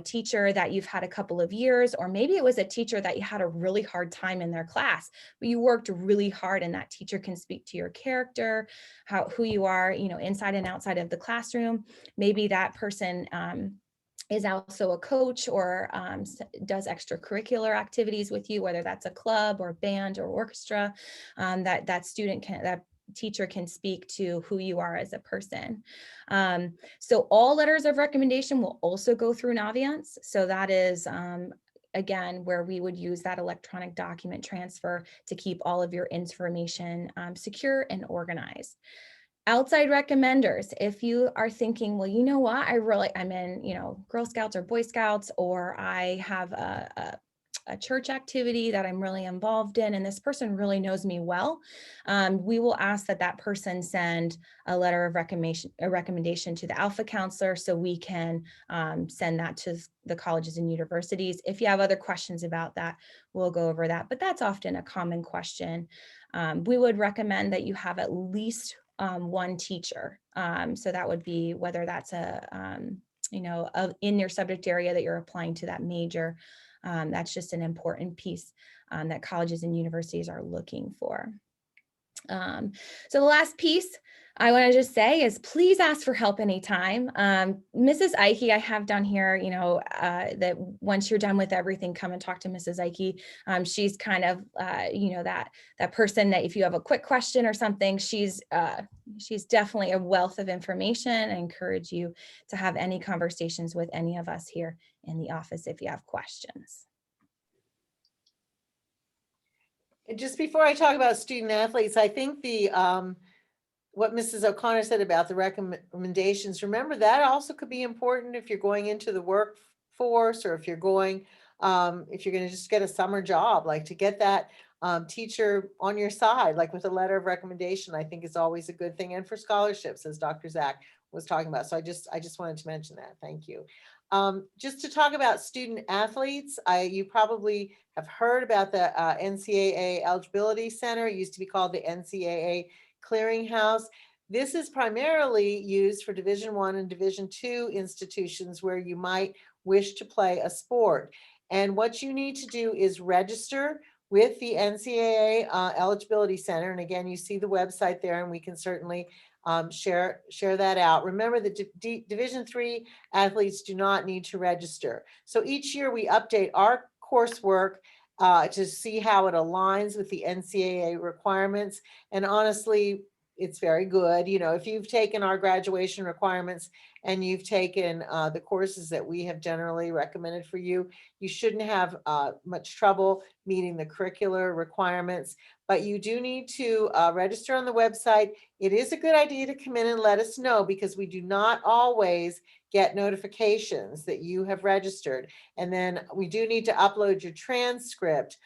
teacher that you've had a couple of years, or maybe it was a teacher that you had a really hard time in their class, but you worked really hard and that teacher can speak to your character, who you are, inside and outside of the classroom. Maybe that person is also a coach or does extracurricular activities with you, whether that's a club or band or orchestra, that teacher can speak to who you are as a person. So all letters of recommendation will also go through Naviance. So that is, again, where we would use that electronic document transfer to keep all of your information secure and organized. Outside recommenders, if you are thinking, well, you know what, I'm in, Girl Scouts or Boy Scouts, or I have a church activity that I'm really involved in, and this person really knows me well, we will ask that person send a letter of recommendation to the Alpha Counselor so we can send that to the colleges and universities. If you have other questions about that, we'll go over that, but that's often a common question. We would recommend that you have at least one teacher. So that would be whether that's in your subject area that you're applying to that major. That's just an important piece that colleges and universities are looking for. So the last piece I want to just say is please ask for help anytime. Mrs. Ike, I have down here, that once you're done with everything, come and talk to Mrs. Ike. She's kind of, that person that if you have a quick question or something, she's definitely a wealth of information. I encourage you to have any conversations with any of us here in the office if you have questions. Just before I talk about student athletes, I think what Mrs. O'Connor said about the recommendations, remember that also could be important if you're going into the workforce, or if you're going to just get a summer job, like to get that teacher on your side, like with a letter of recommendation, I think is always a good thing. And for scholarships, as Dr. Zach was talking about. So I just wanted to mention that. Thank you. Just to talk about student athletes, you probably have heard about the NCAA Eligibility Center. It used to be called the NCAA Clearinghouse. This is primarily used for Division I and Division II institutions where you might wish to play a sport. And what you need to do is register with the NCAA Eligibility Center. And again, you see the website there, and we can certainly share that out. Remember that Division III athletes do not need to register. So each year we update our coursework to see how it aligns with the NCAA requirements. And honestly, it's very good. If you've taken our graduation requirements and you've taken the courses that we have generally recommended for you, you shouldn't have much trouble meeting the curricular requirements, but you do need to register on the website. It is a good idea to come in and let us know, because we do not always get notifications that you have registered. And then we do need to upload your transcript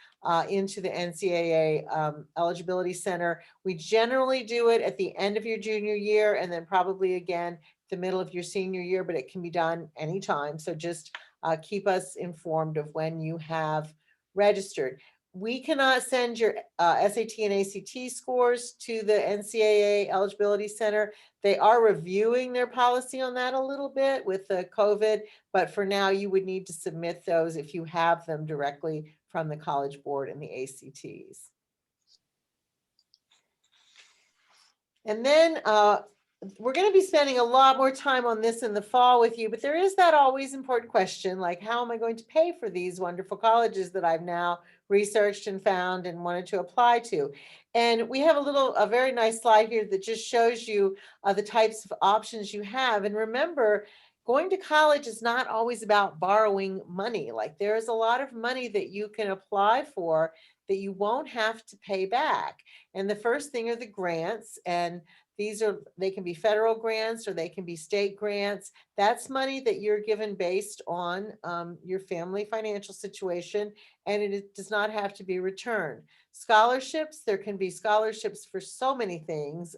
into the NCAA Eligibility Center. We generally do it at the end of your junior year, and then probably again the middle of your senior year, but it can be done anytime. So just keep us informed of when you have registered. We cannot send your SAT and ACT scores to the NCAA Eligibility Center. They are reviewing their policy on that a little bit with the COVID, but for now you would need to submit those if you have them directly from the College Board and the ACTs. And then we're going to be spending a lot more time on this in the fall with you, but there is that always important question, like, how am I going to pay for these wonderful colleges that I've now researched and found and wanted to apply to? And we have a very nice slide here that just shows you the types of options you have. And remember, going to college is not always about borrowing money. Like, there is a lot of money that you can apply for that you won't have to pay back. And the first thing are the grants, and they can be federal grants or they can be state grants. That's money that you're given based on your family financial situation, and it does not have to be returned. Scholarships, there can be scholarships for so many things.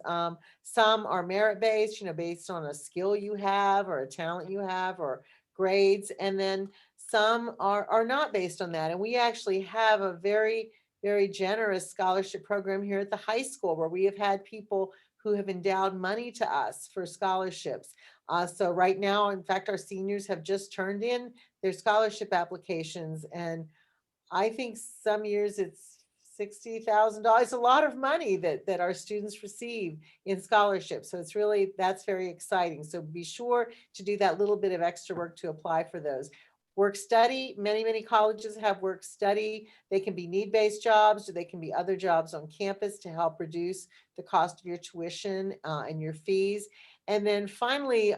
Some are merit-based, based on a skill you have or a talent you have or grades. And then some are not based on that. And we actually have a very, very generous scholarship program here at the high school, where we have had people who have endowed money to us for scholarships. So right now, in fact, our seniors have just turned in their scholarship applications. And I think some years it's $60,000, a lot of money that our students receive in scholarships. So that's very exciting. So be sure to do that little bit of extra work to apply for those. Work study, many colleges have work study. They can be need-based jobs, or they can be other jobs on campus to help reduce the cost of your tuition and your fees. And then finally,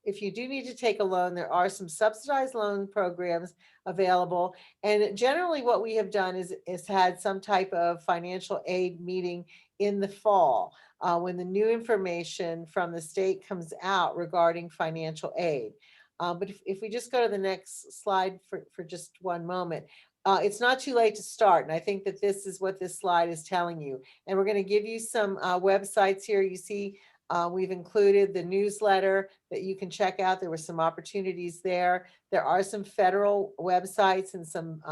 if you do need to take a loan, there are some subsidized loan programs available. And generally what we have done is had some type of financial aid meeting in the fall when the new information from the state comes out regarding financial aid. But if we just go to the next slide for just one moment, it's not too late to start. And I think that this is what this slide is telling you. And we're going to give you some websites here. You see, we've included the newsletter that you can check out. There were some opportunities there. There are some federal websites and some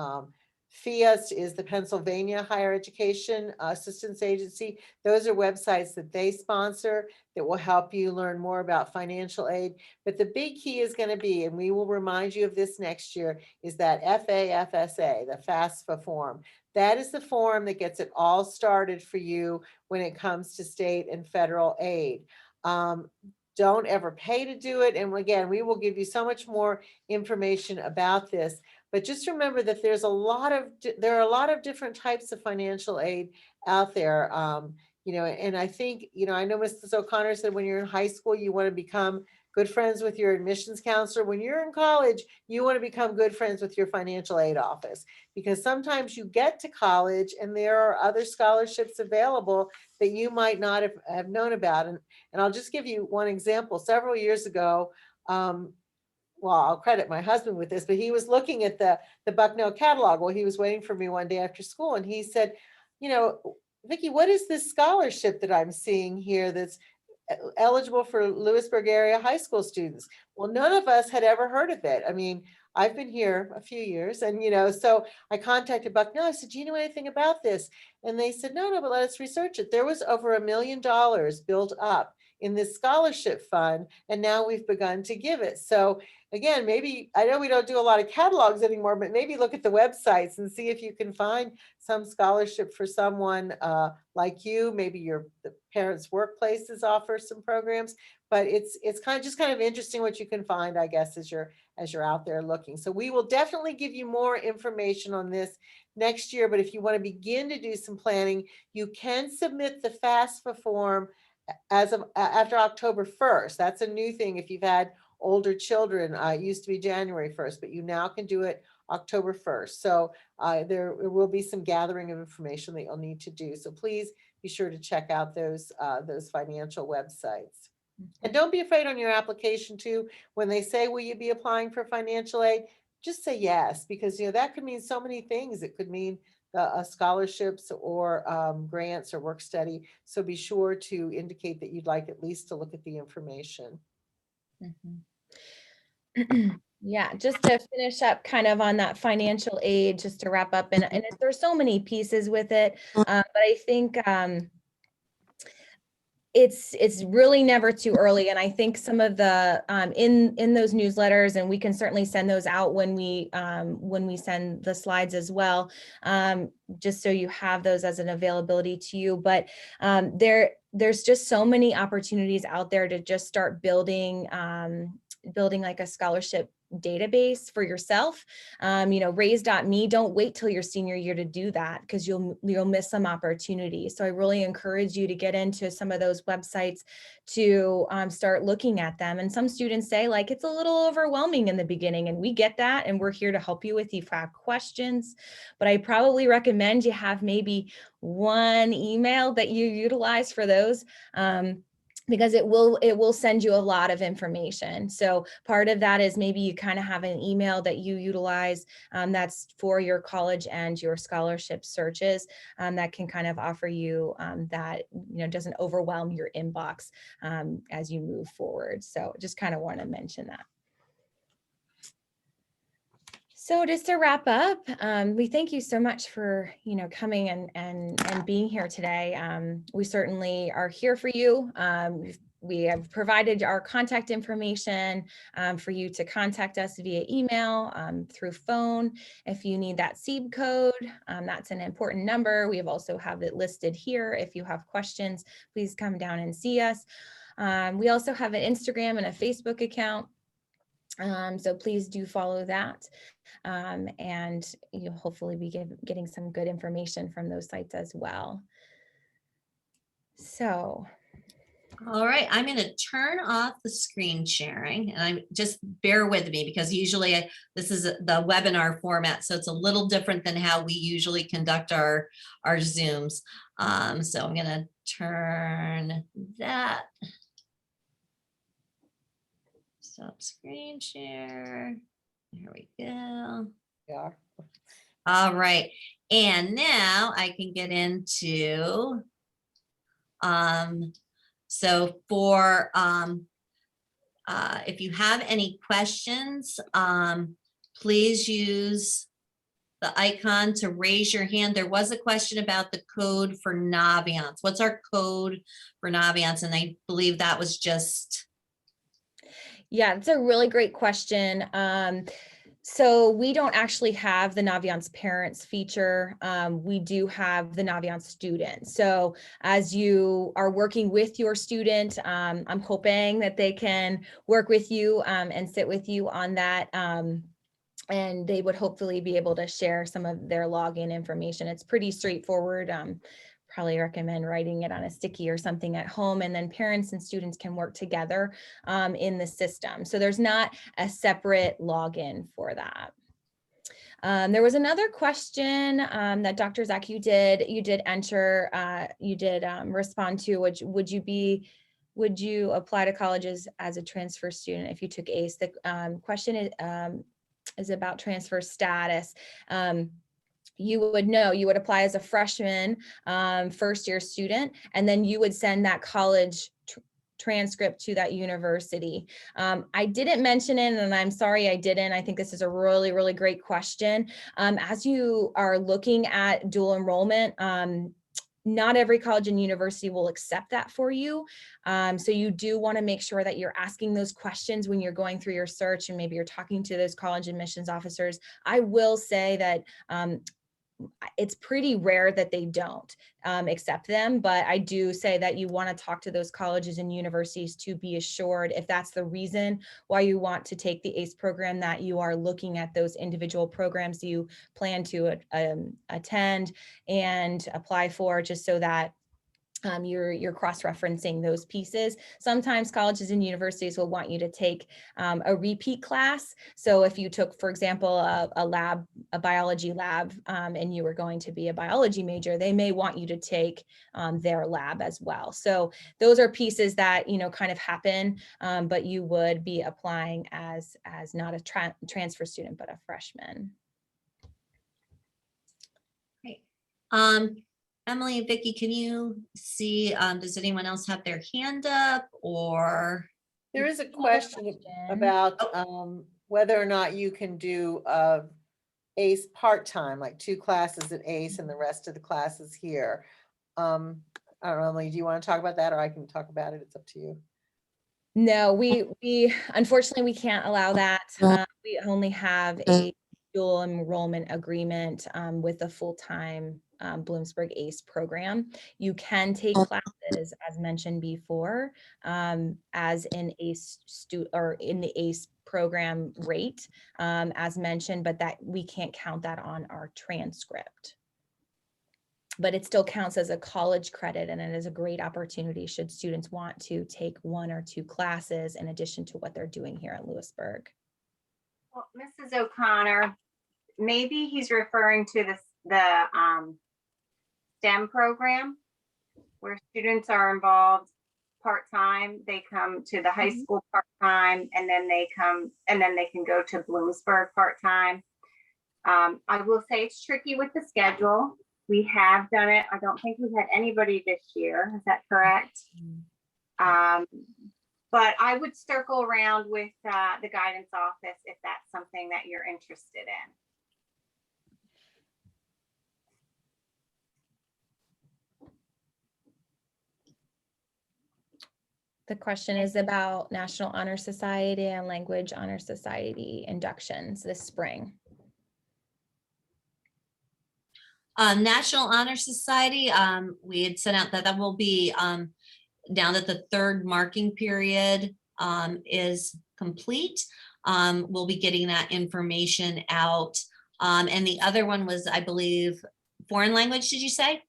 FIAS is the Pennsylvania Higher Education Assistance Agency. Those are websites that they sponsor that will help you learn more about financial aid. But the big key is going to be, and we will remind you of this next year, is that FAFSA, the FAFSA form. That is the form that gets it all started for you when it comes to state and federal aid. Don't ever pay to do it. And again, we will give you so much more information about this. But just remember that there are a lot of different types of financial aid out there. And I think, I know Mrs. O'Connor said when you're in high school, you want to become good friends with your admissions counselor. When you're in college, you want to become good friends with your financial aid office, because sometimes you get to college and there are other scholarships available that you might not have known about. And I'll just give you one example. Several years ago, well, I'll credit my husband with this, but he was looking at the Bucknell catalog while he was waiting for me one day after school. And he said, Vicki, what is this scholarship that I'm seeing here that's eligible for Lewisburg area high school students? Well, none of us had ever heard of it. I mean, I've been here a few years and, so I contacted Bucknell. I said, do you know anything about this? And they said, no, but let us research it. There was over $1 million built up in this scholarship fund, and now we've begun to give it. So again, maybe, I know we don't do a lot of catalogs anymore, but maybe look at the websites and see if you can find some scholarship for someone like you. Maybe the parents' workplaces offer some programs, but it's kind of interesting what you can find, I guess, as you're out there looking. So we will definitely give you more information on this next year. But if you want to begin to do some planning, you can submit the FAFSA form as of after October 1st. That's a new thing. If you've had older children, it used to be January 1st, but you now can do it October 1st. So there will be some gathering of information that you'll need to do. So please be sure to check out those financial websites. And don't be afraid on your application too, when they say, will you be applying for financial aid? Just say yes, because that could mean so many things. It could mean scholarships or grants or work study. So be sure to indicate that you'd like at least to look at the information. Yeah, just to finish up kind of on that financial aid, just to wrap up, and there's so many pieces with it, but I think it's really never too early. And I think some of the in those newsletters, and we can certainly send those out when we send the slides as well, just so you have those as an availability to you. But there's just so many opportunities out there to just start building like a scholarship database for yourself. Raise.me, don't wait till your senior year to do that, because you'll miss some opportunities. So I really encourage you to get into some of those websites to start looking at them. And some students say, like, it's a little overwhelming in the beginning, and we get that, and we're here to help you if you have questions. But I probably recommend you have maybe one email that you utilize for those. Because it will send you a lot of information. So part of that is maybe you kind of have an email that you utilize that's for your college and your scholarship searches, that can kind of offer you that doesn't overwhelm your inbox as you move forward. So just kind of want to mention that. So just to wrap up, we thank you so much for coming and being here today. We certainly are here for you. We have provided our contact information for you to contact us via email, through phone. If you need that SEEB code, that's an important number. We have also have it listed here. If you have questions, please come down and see us. We also have an Instagram and a Facebook account. So please do follow that. And you'll hopefully be getting some good information from those sites as well. So. All right, I'm going to turn off the screen sharing, and I'm just bear with me, because usually this is the webinar format, so it's a little different than how we usually conduct our Zooms. So I'm going to turn that. Stop screen share. There we go. Yeah. All right. And now I can get into, so for, if you have any questions, please use the icon to raise your hand. There was a question about the code for Naviance. What's our code for Naviance? And I believe that was just. Yeah, it's a really great question. So we don't actually have the Naviance parents feature. We do have the Naviance student. So as you are working with your student, I'm hoping that they can work with you and sit with you on that. And they would hopefully be able to share some of their login information. It's pretty straightforward. Probably recommend writing it on a sticky or something at home, and then parents and students can work together in the system. So there's not a separate login for that. There was another question that Dr. Zach, you did enter, you did respond to, which would you apply to colleges as a transfer student if you took ACE? The question is about transfer status. You would apply as a freshman, first year student, and then you would send that college transcript to that university. I didn't mention it, and I'm sorry I didn't. I think this is a really, really great question. As you are looking at dual enrollment, not every college and university will accept that for you. So you do want to make sure that you're asking those questions when you're going through your search, and maybe you're talking to those college admissions officers. I will say that it's pretty rare that they don't accept them, but I do say that you want to talk to those colleges and universities to be assured, if that's the reason why you want to take the ACE program, that you are looking at those individual programs you plan to attend and apply for, just so that you're cross-referencing those pieces. Sometimes colleges and universities will want you to take a repeat class. So if you took, for example, a biology lab, and you were going to be a biology major, they may want you to take their lab as well. So those are pieces that, you know, kind of happen, but you would be applying as not a transfer student, but a freshman. Great. Emily and Vicky, can you see, does anyone else have their hand up or? There is a question about whether or not you can do ACE part-time, like 2 classes at ACE and the rest of the classes here. I don't know, Emily, do you want to talk about that, or I can talk about it? It's up to you. No, we unfortunately we can't allow that. We only have a dual enrollment agreement with a full-time Bloomsburg ACE program. You can take classes, as mentioned before, as an ACE or in the ACE program rate, as mentioned, but that we can't count that on our transcript. But it still counts as a college credit, and it is a great opportunity should students want to take 1 or 2 classes in addition to what they're doing here at Lewisburg. Well, Mrs. O'Connor, maybe he's referring to the STEM program where students are involved part-time. They come to the high school part-time, and then they can go to Bloomsburg part-time. I will say it's tricky with the schedule. We have done it. I don't think we had anybody this year. Is that correct? But I would circle around with the guidance office if that's something that you're interested in. The question is about National Honor Society and Language Honor Society inductions this spring. National Honor Society, we had sent out that will be now that the 3rd marking period is complete. We'll be getting that information out. And the other one was, I believe, foreign language, did you say?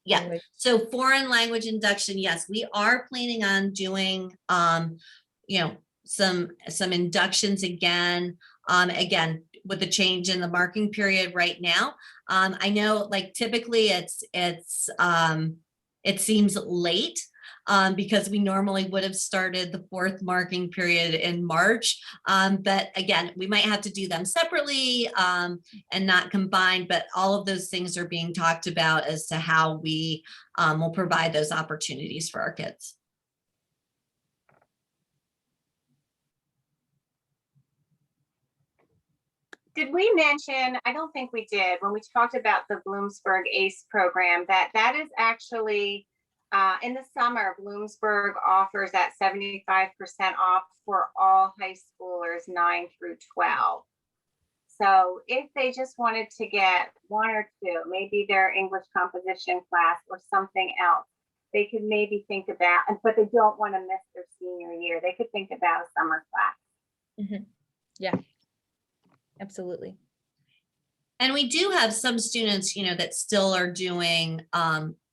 Yeah, so foreign language induction, yes, we are planning on doing, you know, some inductions again, again, with the change in the marking period right now. I know, like, typically it seems late because we normally would have started the 4th marking period in March. But again, we might have to do them separately and not combined, but all of those things are being talked about as to how we will provide those opportunities for our kids. Did we mention, I don't think we did, when we talked about the Bloomsburg ACE program, that is actually in the summer, Bloomsburg offers that 75% off for all high schoolers 9 through 12. So if they just wanted to get 1 or 2, maybe their English composition class or something else, they could maybe think about, but they don't want to miss their senior year, they could think about a summer class. Yeah, absolutely. And we do have some students, you know, that still are doing,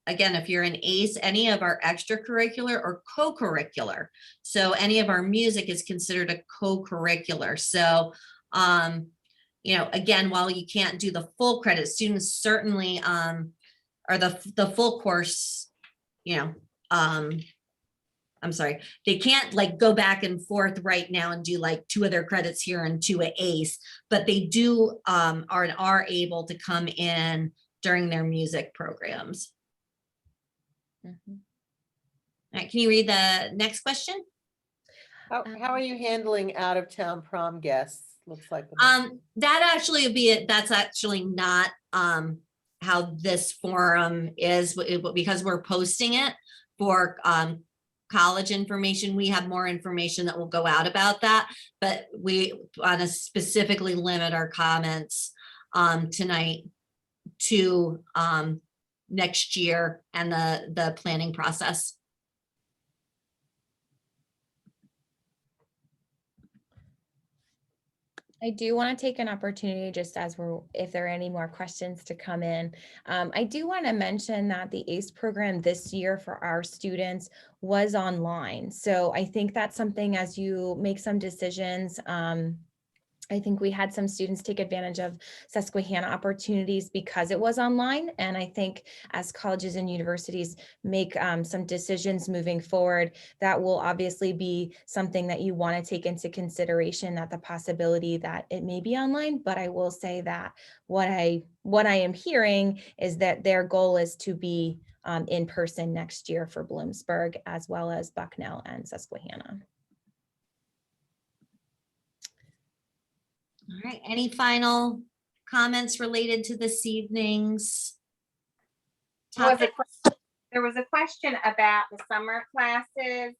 again, if you're in ACE, any of our extracurricular or co-curricular. So any of our music is considered a co-curricular. So, you know, again, while you can't do the full credit, students certainly are the full course, you know, I'm sorry, they can't like go back and forth right now and do like 2 of their credits here and 2 at ACE, but they do are able to come in during their music programs. All right, can you read the next question? How are you handling out-of-town prom guests? Looks like that actually would be it. That's actually not how this forum is, because we're posting it for college information. We have more information that will go out about that, but we want to specifically limit our comments tonight to next year and the planning process. I do want to take an opportunity just as if there are any more questions to come in. I do want to mention that the ACE program this year for our students was online. So I think that's something as you make some decisions, I think we had some students take advantage of Susquehanna opportunities because it was online. And I think as colleges and universities make some decisions moving forward, that will obviously be something that you want to take into consideration, that the possibility that it may be online. But I will say that what I am hearing is that their goal is to be in person next year for Bloomsburg, as well as Bucknell and Susquehanna. All right, any final comments related to this evening's topic? There was a question about the summer classes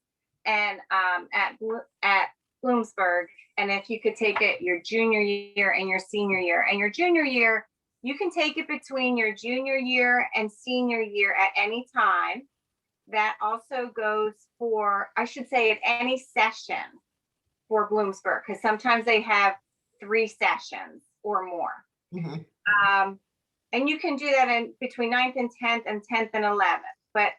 and at Bloomsburg, and if you could take it your junior year and your senior year. And your junior year, you can take it between your junior year and senior year at any time. That also goes for, I should say, at any session for Bloomsburg, because sometimes they have 3 sessions or more. Mhm. And you can do that in between 9th and 10th and 10th and 11th. But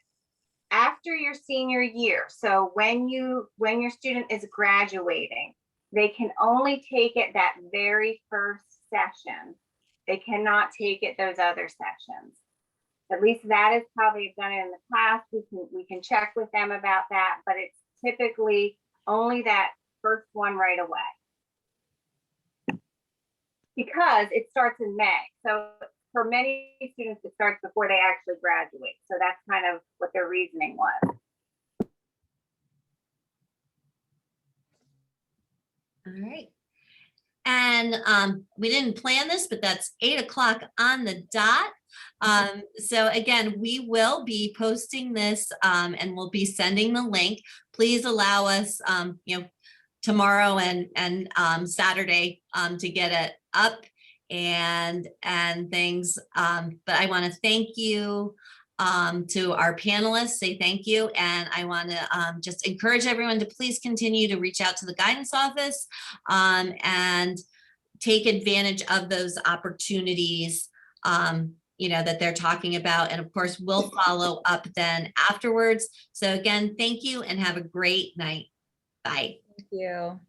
after your senior year, so when your student is graduating, they can only take it that very first session. They cannot take it those other sessions. At least that is how they've done it in the past. We can check with them about that, but it's typically only that first one right away, because it starts in May. So for many students, it starts before they actually graduate. So that's kind of what their reasoning was. All right. And we didn't plan this, but that's 8 o'clock on the dot. So again, we will be posting this and we'll be sending the link. Please allow us, tomorrow and Saturday to get it up and things. But I want to thank you to our panelists, say thank you. And I want to just encourage everyone to please continue to reach out to the guidance office and take advantage of those opportunities that they're talking about. And of course, we'll follow up then afterwards. So again, thank you and have a great night. Bye. Thank you.